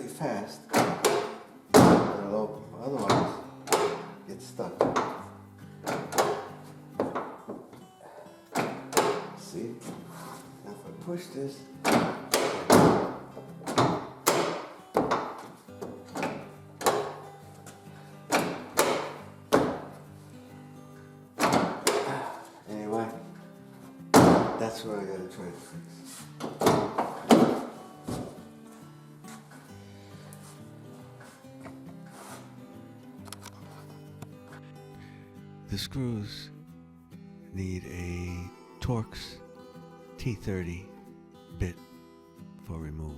fairly fast, it'll open. Otherwise, it's stuck. See? Now if I push this, anyway, that's what I gotta try to fix. The screws need a Torx T30 bit for removal.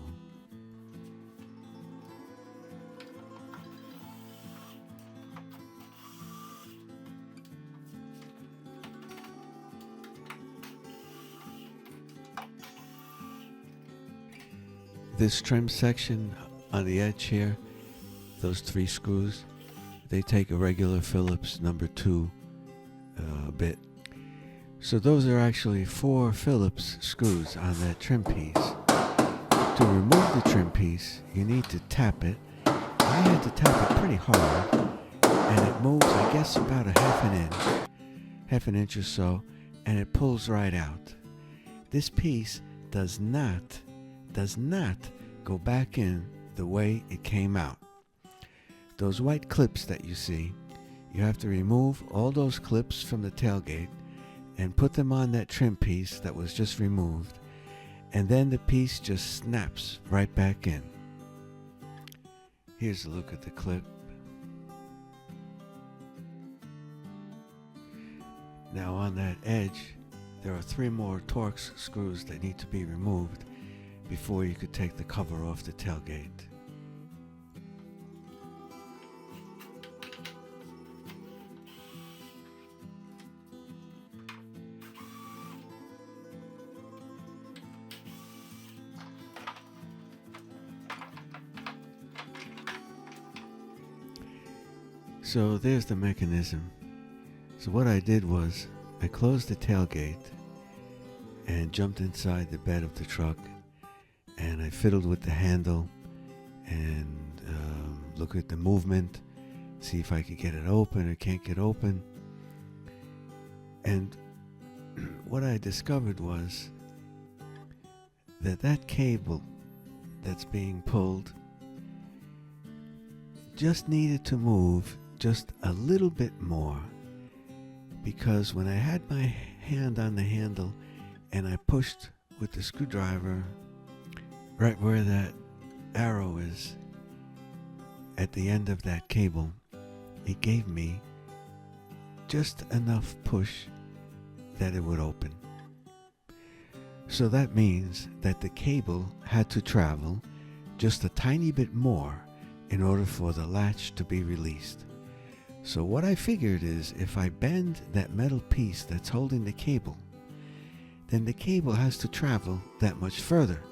This trim section on the edge here, those 3 screws, they take a regular Phillips number 2 bit. So those are actually 4 Phillips screws on that trim piece. To remove the trim piece, you need to tap it. I had to tap it pretty hard, and it moves, I guess, about a half an inch or so, and it pulls right out. This piece does not go back in the way it came out. Those white clips that you see, you have to remove all those clips from the tailgate and put them on that trim piece that was just removed, and then the piece just snaps right back in. Here's a look at the clip. Now on that edge, there are 3 more Torx screws that need to be removed before you could take the cover off the tailgate. So there's the mechanism. So what I did was I closed the tailgate and jumped inside the bed of the truck, and I fiddled with the handle and look at the movement, see if I could get it open or can't get open. And what I discovered was that cable that's being pulled just needed to move just a little bit more, because when I had my hand on the handle and I pushed with the screwdriver right where that arrow is at the end of that cable, it gave me just enough push that it would open. So that means that the cable had to travel just a tiny bit more in order for the latch to be released. So what I figured is, if I bend that metal piece that's holding the cable, then the cable has to travel that much further.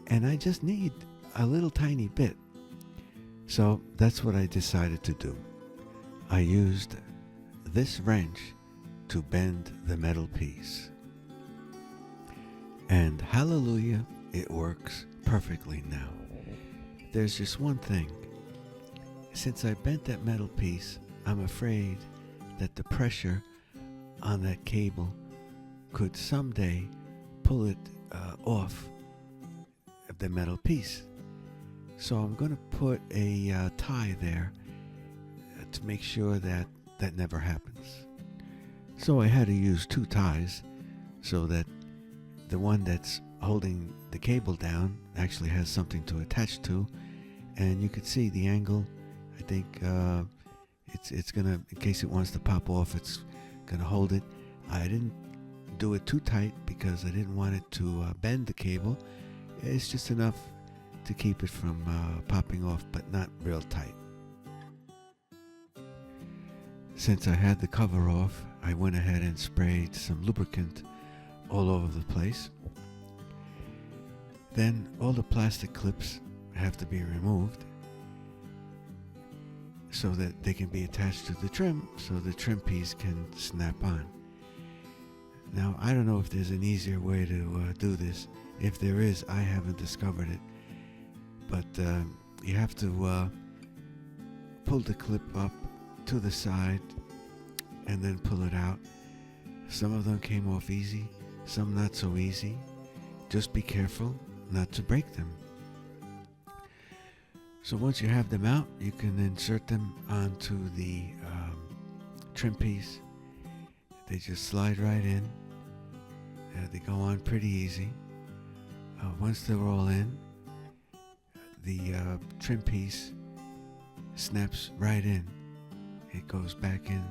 And I just need a little tiny bit. So that's what I decided to do. I used this wrench to bend the metal piece. And hallelujah, it works perfectly now. There's just one thing. Since I bent that metal piece, I'm afraid that the pressure on that cable could someday pull it off of the metal piece. So I'm going to put a tie there to make sure that that never happens. So I had to use 2 ties so that the one that's holding the cable down actually has something to attach to, and you could see the angle. I think it's gonna, in case it wants to pop off, it's gonna hold it. I didn't do it too tight because I didn't want it to bend the cable. It's just enough to keep it from popping off, but not real tight. Since I had the cover off, I went ahead and sprayed some lubricant all over the place. Then all the plastic clips have to be removed so that they can be attached to the trim, so the trim piece can snap on. Now, I don't know if there's an easier way to do this. If there is, I haven't discovered it. but you have to pull the clip up to the side and then pull it out. Some of them came off easy, some not so easy. Just be careful not to break them. So once you have them out, you can insert them onto the trim piece. They just slide right in. They go on pretty easy. Once they're all in, the trim piece snaps right in. It goes back in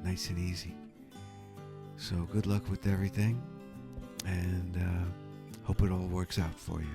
nice and easy. So good luck with everything, and hope it all works out for you.